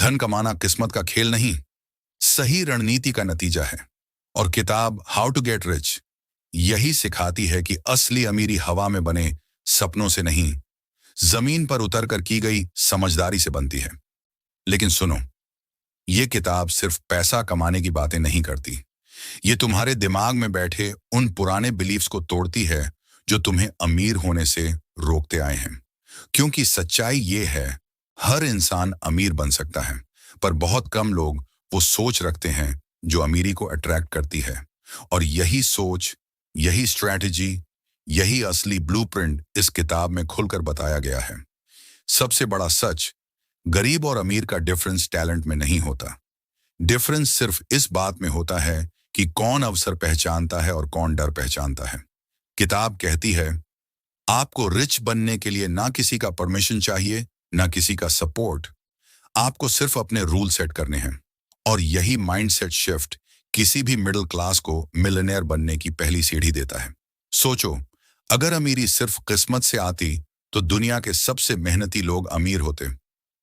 धन कमाना किस्मत का खेल नहीं, सही रणनीति का नतीजा है। और किताब हाउ टू गेट रिच यही सिखाती है कि असली अमीरी हवा में बने सपनों से नहीं, जमीन पर उतरकर की गई समझदारी से बनती है। लेकिन सुनो, ये किताब सिर्फ पैसा कमाने की बातें नहीं करती। ये तुम्हारे दिमाग में बैठे उन पुराने बिलीफ्स को तोड़ती है जो तुम्हें अमीर होने से रोकते आए हैं। क्योंकि सच्चाई ये है, हर इंसान अमीर बन सकता है, पर बहुत कम लोग वो सोच रखते हैं जो अमीरी को अट्रैक्ट करती है। और यही सोच, यही स्ट्रैटेजी, यही असली ब्लूप्रिंट इस किताब में खुलकर बताया गया है। सबसे बड़ा सच, गरीब और अमीर का डिफरेंस टैलेंट में नहीं होता। डिफरेंस सिर्फ इस बात में होता है कि कौन अवसर पहचानता है और कौन डर पहचानता है। किताब कहती है, आपको रिच बनने के लिए ना किसी का परमिशन चाहिए, ना किसी का सपोर्ट। आपको सिर्फ अपने रूल सेट करने हैं। और यही माइंडसेट शिफ्ट किसी भी मिडिल क्लास को मिलियनेयर बनने की पहली सीढ़ी देता है। सोचो, अगर अमीरी सिर्फ किस्मत से आती तो दुनिया के सबसे मेहनती लोग अमीर होते।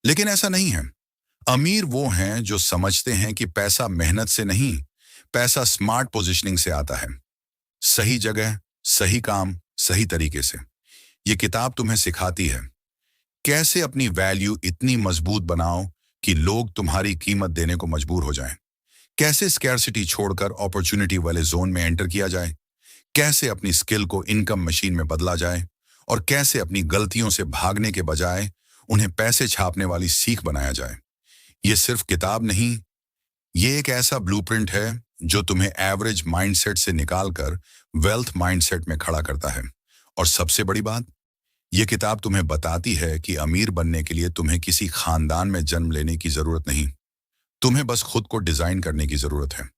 लेकिन ऐसा नहीं है। अमीर वो हैं जो समझते हैं कि पैसा मेहनत से नहीं, पैसा स्मार्ट पोजिशनिंग से आता है। सही जगह, सही काम, सही तरीके से। ये किताब तुम्हें सिखाती है कैसे अपनी वैल्यू इतनी मजबूत बनाओ कि लोग तुम्हारी कीमत देने को मजबूर हो जाएं। कैसे स्कैर्सिटी छोड़कर अपॉर्चुनिटी वाले जोन में एंटर किया जाए। कैसे अपनी स्किल को इनकम मशीन में बदला जाए। और कैसे अपनी गलतियों से भागने के बजाय उन्हें पैसे छापने वाली सीख बनाया जाए। ये सिर्फ किताब नहीं, ये एक ऐसा ब्लूप्रिंट है जो तुम्हें एवरेज माइंडसेट से निकालकर वेल्थ माइंडसेट में खड़ा करता है। और सबसे बड़ी बात, ये किताब तुम्हें बताती है कि अमीर बनने के लिए तुम्हें किसी खानदान में जन्म लेने की जरूरत नहीं, तुम्हें बस खुद को डिजाइन करने की जरूरत है।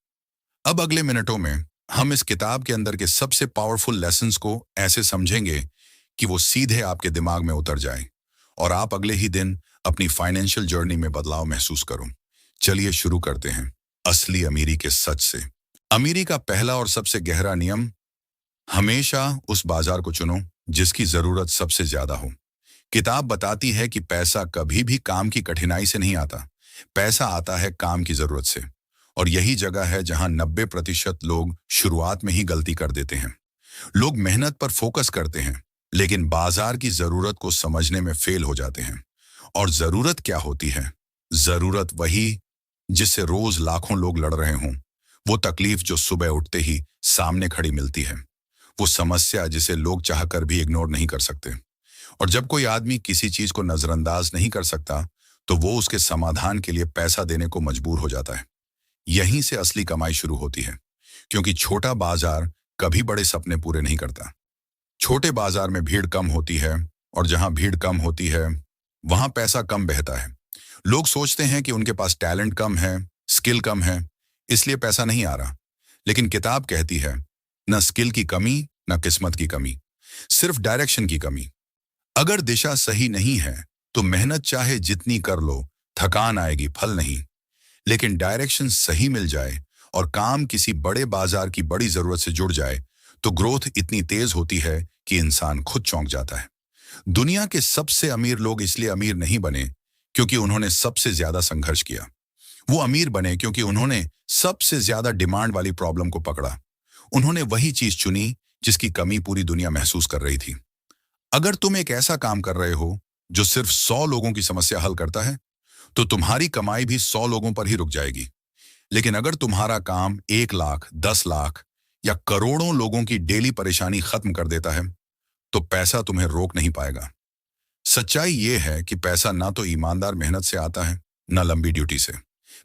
अब अगले मिनटों में हम इस किताब के अंदर के सबसे पावरफुल लेसन्स को ऐसे समझेंगे कि वो सीधे आपके दिमाग में उतर जाए और आप अगले ही दिन अपनी फाइनेंशियल जर्नी में बदलाव महसूस करो। चलिए शुरू करते हैं असली अमीरी के सच से। अमीरी का पहला और सबसे गहरा नियम, हमेशा उस बाजार को चुनो जिसकी जरूरत सबसे ज्यादा हो। किताब बताती है कि पैसा कभी भी काम की कठिनाई से नहीं आता, पैसा आता है काम की जरूरत से। और यही जगह है जहां 90% लोग शुरुआत में ही गलती कर देते हैं। लोग मेहनत पर फोकस करते हैं, लेकिन बाजार की जरूरत को समझने में फेल हो जाते हैं। और जरूरत क्या होती है? जरूरत वही जिससे रोज लाखों लोग लड़ रहे हों। वो तकलीफ जो सुबह उठते ही सामने खड़ी मिलती है। वो समस्या जिसे लोग चाहकर भी इग्नोर नहीं कर सकते। और जब कोई आदमी किसी चीज को नजरअंदाज नहीं कर सकता, तो वो उसके समाधान के लिए पैसा देने को मजबूर हो जाता है। यहीं से असली कमाई शुरू होती है, क्योंकि छोटा बाजार कभी बड़े सपने पूरे नहीं करता। छोटे बाजार में भीड़ कम होती है, और जहां भीड़ कम होती है वहां पैसा कम बहता है। लोग सोचते हैं कि उनके पास टैलेंट कम है, स्किल कम है, इसलिए पैसा नहीं आ रहा। लेकिन किताब कहती है, न स्किल की कमी, न किस्मत की कमी, सिर्फ डायरेक्शन की कमी। अगर दिशा सही नहीं है तो मेहनत चाहे जितनी कर लो, थकान आएगी, फल नहीं। लेकिन डायरेक्शन सही मिल जाए और काम किसी बड़े बाजार की बड़ी जरूरत से जुड़ जाए, तो ग्रोथ इतनी तेज होती है कि इंसान खुद चौंक जाता है। दुनिया के सबसे अमीर लोग इसलिए अमीर नहीं बने क्योंकि उन्होंने सबसे ज्यादा संघर्ष किया। वो अमीर बने क्योंकि उन्होंने सबसे ज्यादा डिमांड वाली प्रॉब्लम को पकड़ा। उन्होंने वही चीज चुनी जिसकी कमी पूरी दुनिया महसूस कर रही थी। अगर तुम एक ऐसा काम कर रहे हो जो सिर्फ 100 लोगों की समस्या हल करता है, तो तुम्हारी कमाई भी 100 लोगों पर ही रुक जाएगी। लेकिन अगर तुम्हारा काम 1 लाख, 10 लाख या करोड़ों लोगों की डेली परेशानी खत्म कर देता है, तो पैसा तुम्हें रोक नहीं पाएगा। सच्चाई यह है कि पैसा ना तो ईमानदार मेहनत से आता है, ना लंबी ड्यूटी से।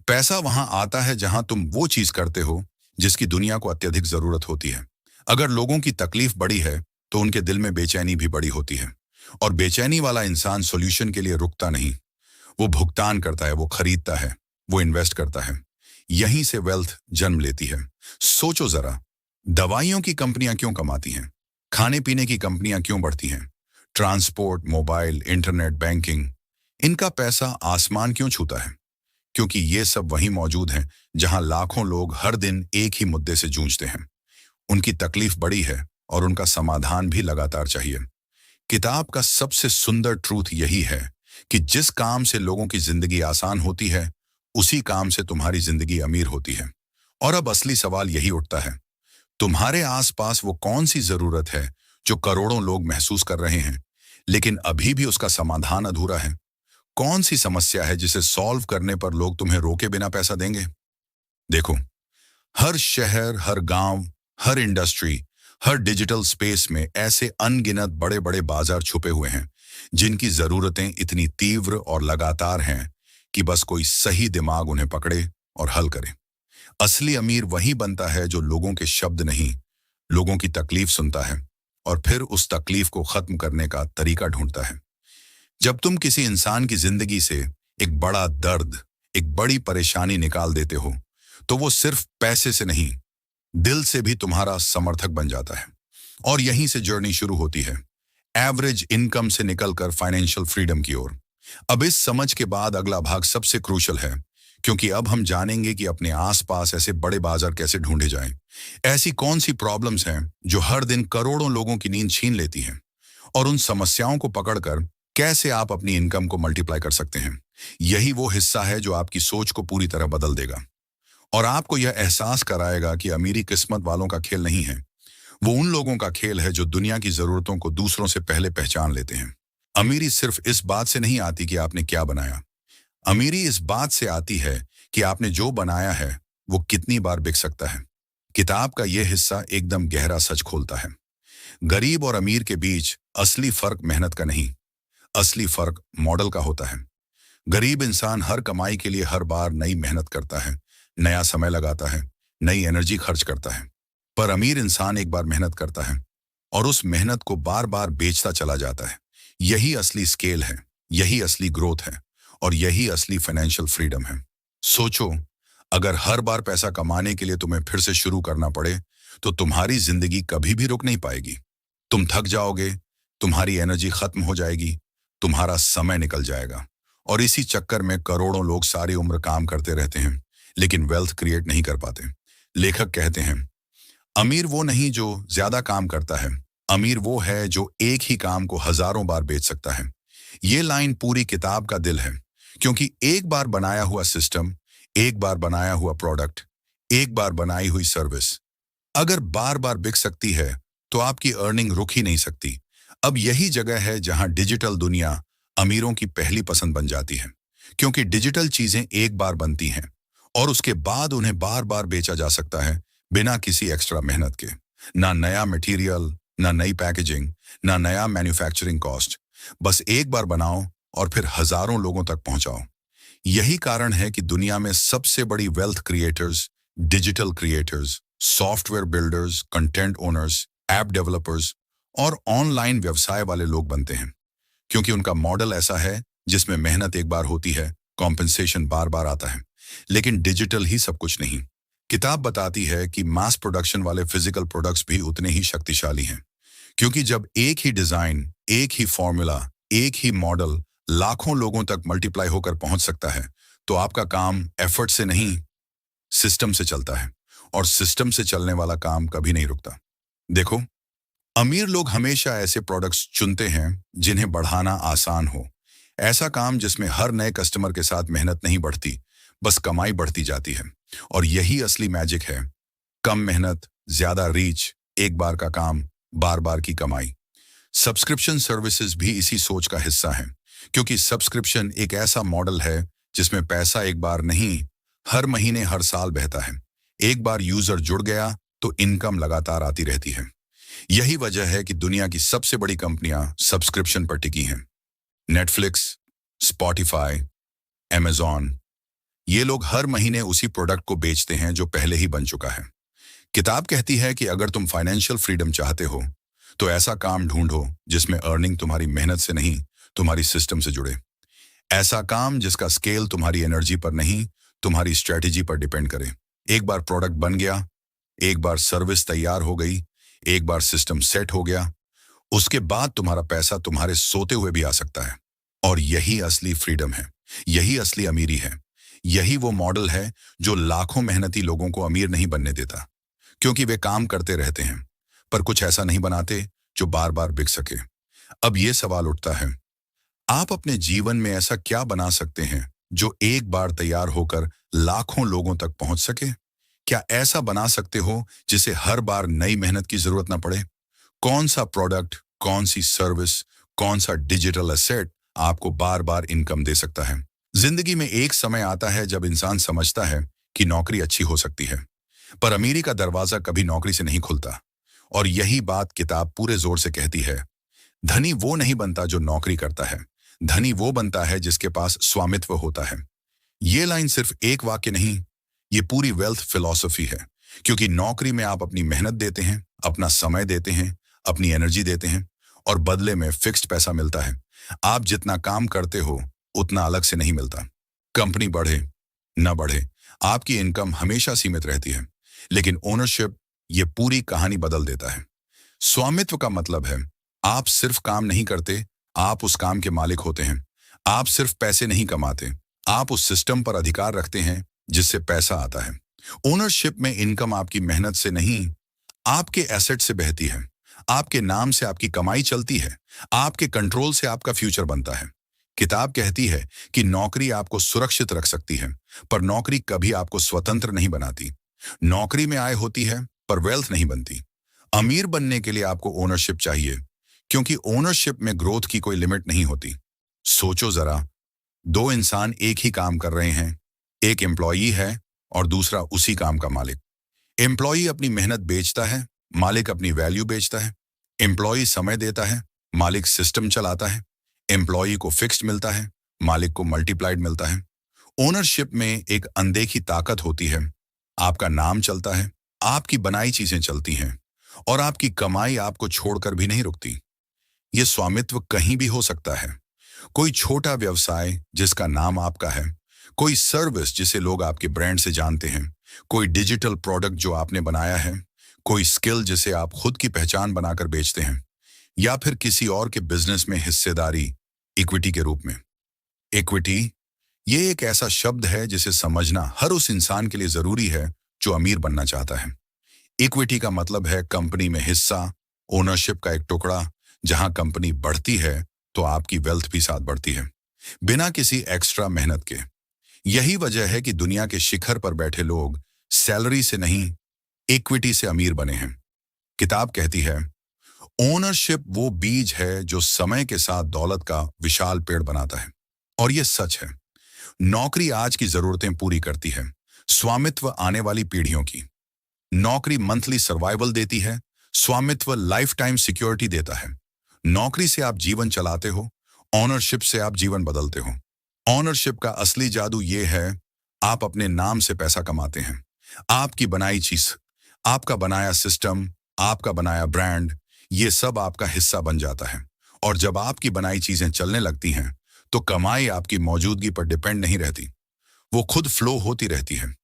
पैसा वहां आता है जहां तुम वो चीज करते हो जिसकी दुनिया को अत्यधिक जरूरत होती है। अगर लोगों की तकलीफ बड़ी है तो उनके दिल में बेचैनी भी बड़ी होती है। और बेचैनी वाला इंसान सॉल्यूशन के लिए रुकता नहीं, वो भुगतान करता है, वो खरीदता है, वो इन्वेस्ट करता है। यहीं से वेल्थ जन्म लेती है। सोचो जरा, दवाइयों की कंपनियां क्यों कमाती हैं? खाने पीने की कंपनियां क्यों बढ़ती हैं? ट्रांसपोर्ट, मोबाइल, इंटरनेट, बैंकिंग, इनका पैसा आसमान क्यों छूता है? क्योंकि ये सब वहीं मौजूद हैं जहां लाखों लोग हर दिन एक ही मुद्दे से जूझते हैं। उनकी तकलीफ बड़ी है और उनका समाधान भी लगातार चाहिए। किताब का सबसे सुंदर ट्रूथ यही है कि जिस काम से लोगों की जिंदगी आसान होती है, उसी काम से तुम्हारी जिंदगी अमीर होती है। और अब असली सवाल यही उठता है, तुम्हारे आसपास वो कौन सी जरूरत है जो करोड़ों लोग महसूस कर रहे हैं, लेकिन अभी भी उसका समाधान अधूरा है? कौन सी समस्या है जिसे सॉल्व करने पर लोग तुम्हें रोके बिना पैसा देंगे? देखो, हर शहर, हर गांव, हर इंडस्ट्री, हर डिजिटल स्पेस में ऐसे अनगिनत बड़े बड़े बाजार छुपे हुए हैं जिनकी जरूरतें इतनी तीव्र और लगातार हैं कि बस कोई सही दिमाग उन्हें पकड़े और हल करे। असली अमीर वही बनता है जो लोगों के शब्द नहीं, लोगों की तकलीफ सुनता है और फिर उस तकलीफ को खत्म करने का तरीका ढूंढता है। जब तुम किसी इंसान की जिंदगी से एक बड़ा दर्द, एक बड़ी परेशानी निकाल देते हो, तो वो सिर्फ पैसे से नहीं, दिल से भी तुम्हारा समर्थक बन जाता है। और यहीं से जर्नी शुरू होती है, एवरेज इनकम से निकलकर फाइनेंशियल फ्रीडम की ओर। अब इस समझ के बाद अगला भाग सबसे क्रूशल है, क्योंकि अब हम जानेंगे कि अपने आसपास ऐसे बड़े बाजार कैसे ढूंढे जाएं। ऐसी कौन सी प्रॉब्लम्स हैं जो हर दिन करोड़ों लोगों की नींद छीन लेती हैं, और उन समस्याओं को पकड़कर कैसे आप अपनी इनकम को मल्टीप्लाई कर सकते हैं। यही वो हिस्सा है जो आपकी सोच को पूरी तरह बदल देगा और आपको यह एहसास कराएगा कि अमीरी किस्मत वालों का खेल नहीं है, वो उन लोगों का खेल है जो दुनिया की जरूरतों को दूसरों से पहले पहचान लेते हैं। अमीरी सिर्फ इस बात से नहीं आती कि आपने क्या बनाया, अमीरी इस बात से आती है कि आपने जो बनाया है वो कितनी बार बिक सकता है। किताब का यह हिस्सा एकदम गहरा सच खोलता है। गरीब और अमीर के बीच असली फर्क मेहनत का नहीं, असली फर्क मॉडल का होता है। गरीब इंसान हर कमाई के लिए हर बार नई मेहनत करता है, नया समय लगाता है, नई एनर्जी खर्च करता है। पर अमीर इंसान एक बार मेहनत करता है और उस मेहनत को बार बार बेचता चला जाता है। यही असली स्केल है, यही असली ग्रोथ है और यही असली फाइनेंशियल फ्रीडम है। सोचो, अगर हर बार पैसा कमाने के लिए तुम्हें फिर से शुरू करना पड़े, तो तुम्हारी जिंदगी कभी भी रुक नहीं पाएगी। तुम थक जाओगे, तुम्हारी एनर्जी खत्म हो जाएगी, तुम्हारा समय निकल जाएगा। और इसी चक्कर में करोड़ों लोग सारी उम्र काम करते रहते हैं, लेकिन वेल्थ क्रिएट नहीं कर पाते। लेखक कहते हैं, अमीर वो नहीं जो ज्यादा काम करता है, अमीर वो है जो एक ही काम को हजारों बार बेच सकता है। ये लाइन पूरी किताब का दिल है, क्योंकि एक बार बनाया हुआ सिस्टम, एक बार बनाया हुआ प्रोडक्ट, एक बार बनाई हुई सर्विस अगर बार बार बिक सकती है, तो आपकी अर्निंग रुक ही नहीं सकती। अब यही जगह है जहां डिजिटल दुनिया अमीरों की पहली पसंद बन जाती है, क्योंकि डिजिटल चीजें एक बार बनती हैं और उसके बाद उन्हें बार बार बेचा जा सकता है बिना किसी एक्स्ट्रा मेहनत के। ना नया मटेरियल, ना नई पैकेजिंग, ना नया मैन्युफैक्चरिंग कॉस्ट, बस एक बार बनाओ और फिर हजारों लोगों तक पहुंचाओ। यही कारण है कि दुनिया में सबसे बड़ी wealth creators, digital creators, software builders, content owners, app developers और ऑनलाइन व्यवसाय वाले लोग बनते हैं, क्योंकि उनका मॉडल ऐसा है जिसमें मेहनत एक बार होती है, कॉम्पेंसेशन बार बार आता है। लेकिन डिजिटल ही सब कुछ नहीं। किताब बताती है कि मास प्रोडक्शन वाले फिजिकल प्रोडक्ट्स भी उतने ही शक्तिशाली हैं, क्योंकि जब एक ही डिजाइन, एक ही फॉर्मूला, एक ही मॉडल लाखों लोगों तक मल्टीप्लाई होकर पहुंच सकता है, तो आपका काम एफर्ट से नहीं, सिस्टम से चलता है, और सिस्टम से चलने वाला काम कभी नहीं रुकता। देखो, अमीर लोग हमेशा ऐसे प्रोडक्ट्स चुनते हैं जिन्हें बढ़ाना आसान हो, ऐसा काम जिसमें हर नए कस्टमर के साथ मेहनत नहीं बढ़ती, बस कमाई बढ़ती जाती है। और यही असली मैजिक है, कम मेहनत, ज्यादा रीच, एक बार का काम, बार बार की कमाई। सब्सक्रिप्शन सर्विसेज भी इसी सोच का हिस्सा हैं, क्योंकि सब्सक्रिप्शन एक ऐसा मॉडल है जिसमें पैसा एक बार नहीं, हर महीने, हर साल बहता है। एक बार यूजर जुड़ गया तो इनकम लगातार आती रहती है। यही वजह है कि दुनिया की सबसे बड़ी कंपनियां सब्सक्रिप्शन पर टिकी हैं। नेटफ्लिक्स, स्पॉटिफाई, अमेजॉन, ये लोग हर महीने उसी प्रोडक्ट को बेचते हैं जो पहले ही बन चुका है। किताब कहती है कि अगर तुम फाइनेंशियल फ्रीडम चाहते हो, तो ऐसा काम ढूंढो जिसमें अर्निंग तुम्हारी मेहनत से नहीं, तुम्हारी सिस्टम से जुड़े। ऐसा काम जिसका स्केल तुम्हारी एनर्जी पर नहीं, तुम्हारी स्ट्रेटेजी पर डिपेंड करे। एक बार प्रोडक्ट बन गया, एक बार सर्विस तैयार हो गई, एक बार सिस्टम सेट हो गया, उसके बाद तुम्हारा पैसा तुम्हारे सोते हुए भी आ सकता है। और यही असली फ्रीडम है, यही असली अमीरी है। यही वो मॉडल है जो लाखों मेहनती लोगों को अमीर नहीं बनने देता, क्योंकि वे काम करते रहते हैं, पर कुछ ऐसा नहीं बनाते जो बार बार बिक सके। अब ये सवाल उठता है, आप अपने जीवन में ऐसा क्या बना सकते हैं जो एक बार तैयार होकर लाखों लोगों तक पहुंच सके? क्या ऐसा बना सकते हो जिसे हर बार नई मेहनत की जरूरत ना पड़े? कौन सा प्रोडक्ट, कौन सी सर्विस, कौन सा डिजिटल एसेट आपको बार बार इनकम दे सकता है? जिंदगी में एक समय आता है जब इंसान समझता है कि नौकरी अच्छी हो सकती है, पर अमीरी का दरवाजा कभी नौकरी से नहीं खुलता। और यही बात किताब पूरे जोर से कहती है। धनी वो नहीं बनता जो नौकरी करता है, धनी वो बनता है जिसके पास स्वामित्व होता है। ये लाइन सिर्फ एक वाक्य नहीं, ये पूरी वेल्थ फिलॉसफी है। क्योंकि नौकरी में आप अपनी मेहनत देते हैं, अपना समय देते हैं, अपनी एनर्जी देते हैं, और बदले में फिक्स्ड पैसा मिलता है। आप जितना काम करते हो उतना अलग से नहीं मिलता। कंपनी बढ़े न बढ़े, आपकी इनकम हमेशा सीमित रहती है। लेकिन ओनरशिप ये पूरी कहानी बदल देता है। स्वामित्व का मतलब है आप सिर्फ काम नहीं करते, आप उस काम के मालिक होते हैं। आप सिर्फ पैसे नहीं कमाते, आप उस सिस्टम पर अधिकार रखते हैं जिससे पैसा आता है। ओनरशिप में इनकम आपकी मेहनत से नहीं, आपके एसेट से बहती है। आपके नाम से आपकी कमाई चलती है, आपके कंट्रोल से आपका फ्यूचर बनता है। किताब कहती है कि नौकरी आपको सुरक्षित रख सकती है, पर नौकरी कभी आपको स्वतंत्र नहीं बनाती। नौकरी में आय होती है पर वेल्थ नहीं बनती। अमीर बनने के लिए आपको ओनरशिप चाहिए, क्योंकि ओनरशिप में ग्रोथ की कोई लिमिट नहीं होती। सोचो जरा, दो इंसान एक ही काम कर रहे हैं, एक एम्प्लॉई है और दूसरा उसी काम का मालिक। एम्प्लॉई अपनी मेहनत बेचता है, मालिक अपनी वैल्यू बेचता है। एम्प्लॉई समय देता है, मालिक सिस्टम चलाता है। एम्प्लॉई को फिक्स्ड मिलता है, मालिक को मल्टीप्लाइड मिलता है। ओनरशिप में एक अनदेखी ताकत होती है। आपका नाम चलता है, आपकी बनाई चीजें चलती हैं, और आपकी कमाई आपको छोड़कर भी नहीं रुकती। ये स्वामित्व कहीं भी हो सकता है। कोई छोटा व्यवसाय जिसका नाम आपका है, कोई सर्विस जिसे लोग आपके ब्रांड से जानते हैं, कोई डिजिटल प्रोडक्ट जो आपने बनाया है, कोई स्किल जिसे आप खुद की पहचान बनाकर बेचते हैं, या फिर किसी और के बिजनेस में हिस्सेदारी इक्विटी के रूप में। इक्विटी ये एक ऐसा शब्द है जिसे समझना हर उस इंसान के लिए जरूरी है जो अमीर बनना चाहता है। इक्विटी का मतलब है कंपनी में हिस्सा, ओनरशिप का एक टुकड़ा। जहां कंपनी बढ़ती है तो आपकी वेल्थ भी साथ बढ़ती है, बिना किसी एक्स्ट्रा मेहनत के। यही वजह है कि दुनिया के शिखर पर बैठे लोग सैलरी से नहीं, इक्विटी से अमीर बने हैं। किताब कहती है, ओनरशिप वो बीज है जो समय के साथ दौलत का विशाल पेड़ बनाता है। और ये सच है। नौकरी आज की जरूरतें पूरी करती है, स्वामित्व आने वाली पीढ़ियों की। नौकरी मंथली सर्वाइवल देती है, स्वामित्व लाइफ टाइम सिक्योरिटी देता है। नौकरी से आप जीवन चलाते हो, ऑनरशिप से आप जीवन बदलते हो। ऑनरशिप का असली जादू ये है, आप अपने नाम से पैसा कमाते हैं। आपकी बनाई चीज, आपका बनाया सिस्टम, आपका बनाया ब्रांड, ये सब आपका हिस्सा बन जाता है। और जब आपकी बनाई चीजें चलने लगती हैं, तो कमाई आपकी मौजूदगी पर डिपेंड नहीं रहती, वो खुद फ्लो होती रहती है।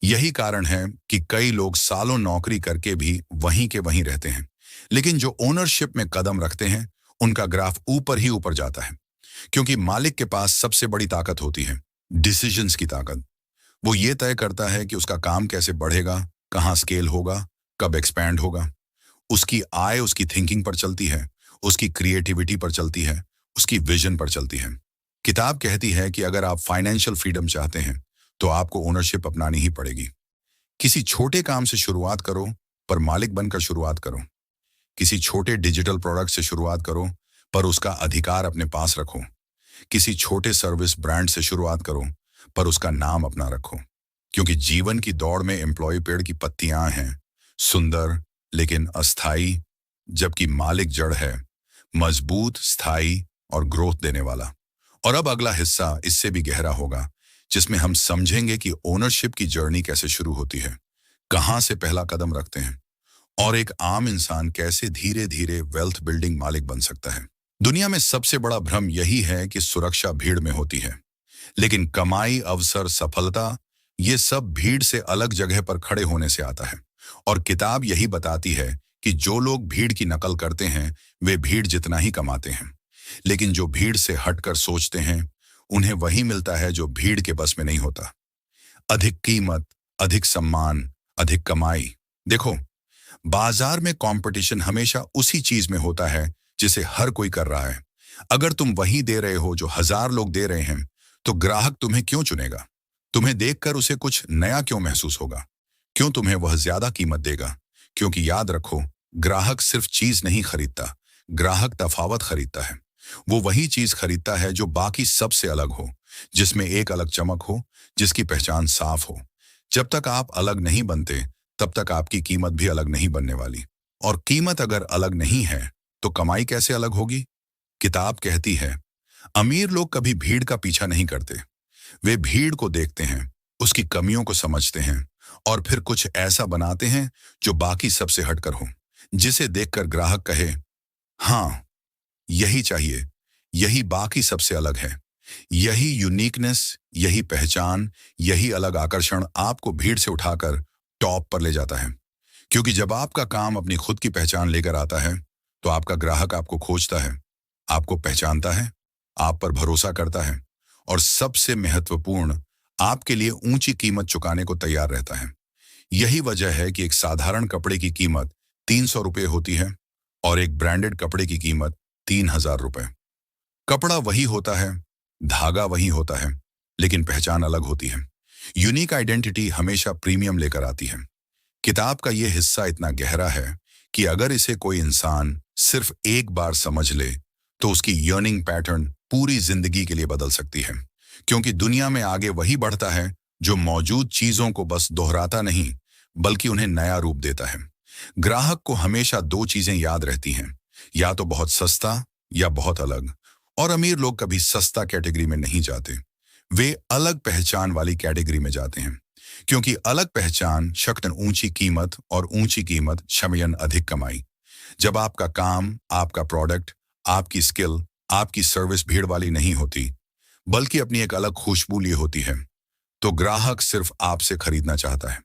यही कारण है कि कई लोग सालों नौकरी करके भी वहीं के वहीं रहते हैं, लेकिन जो ओनरशिप में कदम रखते हैं उनका ग्राफ ऊपर ही ऊपर जाता है। क्योंकि मालिक के पास सबसे बड़ी ताकत होती है, डिसीजंस की ताकत। वो ये तय करता है कि उसका काम कैसे बढ़ेगा, कहाँ स्केल होगा, कब एक्सपैंड होगा। उसकी आय उसकी थिंकिंग पर चलती है, उसकी क्रिएटिविटी पर चलती है, उसकी विजन पर चलती है। किताब कहती है कि अगर आप फाइनेंशियल फ्रीडम चाहते हैं तो आपको ओनरशिप अपनानी ही पड़ेगी। किसी छोटे काम से शुरुआत करो, पर मालिक बनकर शुरुआत करो। किसी छोटे डिजिटल प्रोडक्ट से शुरुआत करो, पर उसका अधिकार अपने पास रखो। किसी छोटे सर्विस ब्रांड से शुरुआत करो, पर उसका नाम अपना रखो। क्योंकि जीवन की दौड़ में एम्प्लॉय पेड़ की पत्तियां हैं, सुंदर लेकिन अस्थाई, जबकि मालिक जड़ है, मजबूत, स्थायी और ग्रोथ देने वाला। और अब अगला हिस्सा इससे भी गहरा होगा, जिसमें हम समझेंगे कि ओनरशिप की जर्नी कैसे शुरू होती है, कहां से पहला कदम रखते हैं, और एक आम इंसान कैसे धीरे धीरे वेल्थ बिल्डिंग मालिक बन सकता है। दुनिया में सबसे बड़ा भ्रम यही है कि सुरक्षा भीड़ में होती है, लेकिन कमाई, अवसर, सफलता ये सब भीड़ से अलग जगह पर खड़े होने से आता है। और किताब यही बताती है कि जो लोग भीड़ की नकल करते हैं वे भीड़ जितना ही कमाते हैं, लेकिन जो भीड़ से हटकर सोचते हैं उन्हें वही मिलता है जो भीड़ के बस में नहीं होता। अधिक कीमत, अधिक सम्मान, अधिक कमाई। देखो, बाजार में कंपटीशन हमेशा उसी चीज में होता है जिसे हर कोई कर रहा है। अगर तुम वही दे रहे हो जो 1000 लोग दे रहे हैं, तो ग्राहक तुम्हें क्यों चुनेगा? तुम्हें देखकर उसे कुछ नया क्यों महसूस होगा? क्यों तुम्हें वह ज्यादा कीमत देगा? क्योंकि याद रखो, ग्राहक सिर्फ चीज नहीं खरीदता, ग्राहक तफावत खरीदता है। वो वही चीज खरीदता है जो बाकी सबसे अलग हो, जिसमें एक अलग चमक हो, जिसकी पहचान साफ हो। जब तक आप अलग नहीं बनते, तब तक आपकी कीमत भी अलग नहीं बनने वाली। और कीमत अगर अलग नहीं है, तो कमाई कैसे अलग होगी? किताब कहती है, अमीर लोग कभी भीड़ का पीछा नहीं करते। वे भीड़ को देखते हैं, उसकी कमियों को समझते हैं और फिर कुछ ऐसा बनाते हैं जो बाकी सबसे हटकर हो, जिसे देखकर ग्राहक कहे, हाँ, यही चाहिए, यही बाकी सबसे अलग है। यही यूनिकनेस, यही पहचान, यही अलग आकर्षण आपको भीड़ से उठाकर टॉप पर ले जाता है। क्योंकि जब आपका काम अपनी खुद की पहचान लेकर आता है, तो आपका ग्राहक आपको खोजता है, आपको पहचानता है, आप पर भरोसा करता है और सबसे महत्वपूर्ण, आपके लिए ऊंची कीमत चुकाने को तैयार रहता है। यही वजह है कि एक साधारण कपड़े की कीमत 300 रुपये होती है और एक ब्रांडेड कपड़े की कीमत 3000 रुपये। कपड़ा वही होता है, धागा वही होता है, लेकिन पहचान अलग होती है। यूनिक आइडेंटिटी हमेशा प्रीमियम लेकर आती है। किताब का यह हिस्सा इतना गहरा है कि अगर इसे कोई इंसान सिर्फ एक बार समझ ले, तो उसकी यर्निंग पैटर्न पूरी जिंदगी के लिए बदल सकती है। क्योंकि दुनिया में आगे वही बढ़ता है जो मौजूद चीजों को बस दोहराता नहीं, बल्कि उन्हें नया रूप देता है। ग्राहक को हमेशा दो चीजें याद रहती हैं, या तो बहुत सस्ता या बहुत अलग। और अमीर लोग कभी सस्ता कैटेगरी में नहीं जाते, वे अलग पहचान वाली कैटेगरी में जाते हैं। क्योंकि अलग पहचान शक्तन ऊंची कीमत और ऊंची कीमत शमयन अधिक कमाई। जब आपका काम, आपका प्रोडक्ट, आपकी स्किल, आपकी सर्विस भीड़ वाली नहीं होती, बल्कि अपनी एक अलग खुशबू लिए होती है, तो ग्राहक सिर्फ आपसे खरीदना चाहता है।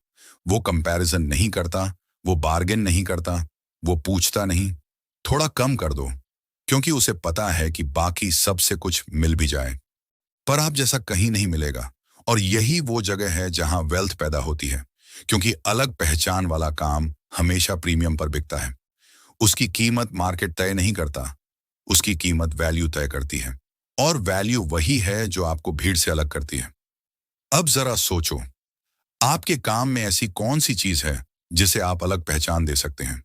वो कंपैरिजन नहीं करता, वो बार्गेन नहीं करता, वो पूछता नहीं, थोड़ा कम कर दो, क्योंकि उसे पता है कि बाकी सबसे कुछ मिल भी जाए, पर आप जैसा कहीं नहीं मिलेगा। और यही वो जगह है जहां वेल्थ पैदा होती है, क्योंकि अलग पहचान वाला काम हमेशा प्रीमियम पर बिकता है। उसकी कीमत मार्केट तय नहीं करता, उसकी कीमत वैल्यू तय करती है। और वैल्यू वही है जो आपको भीड़ से अलग करती है। अब जरा सोचो, आपके काम में ऐसी कौन सी चीज है जिसे आप अलग पहचान दे सकते हैं?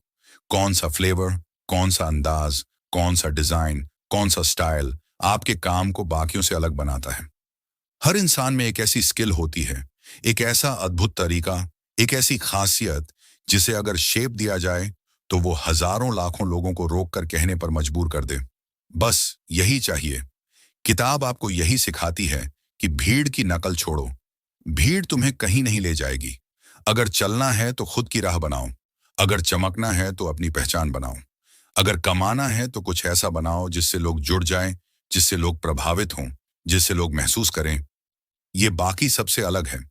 कौन सा फ्लेवर, कौन सा अंदाज, कौन सा डिजाइन, कौन सा स्टाइल आपके काम को बाकियों से अलग बनाता है? हर इंसान में एक ऐसी स्किल होती है, एक ऐसा अद्भुत तरीका, एक ऐसी खासियत, जिसे अगर शेप दिया जाए तो वो हजारों लाखों लोगों को रोक कर कहने पर मजबूर कर दे, बस यही चाहिए। किताब आपको यही सिखाती है कि भीड़ की नकल छोड़ो। भीड़ तुम्हें कहीं नहीं ले जाएगी। अगर चलना है तो खुद की राह बनाओ, अगर चमकना है तो अपनी पहचान बनाओ, अगर कमाना है तो कुछ ऐसा बनाओ जिससे लोग जुड़ जाएं, जिससे लोग प्रभावित हों, जिससे लोग महसूस करें, ये बाकी सबसे अलग है।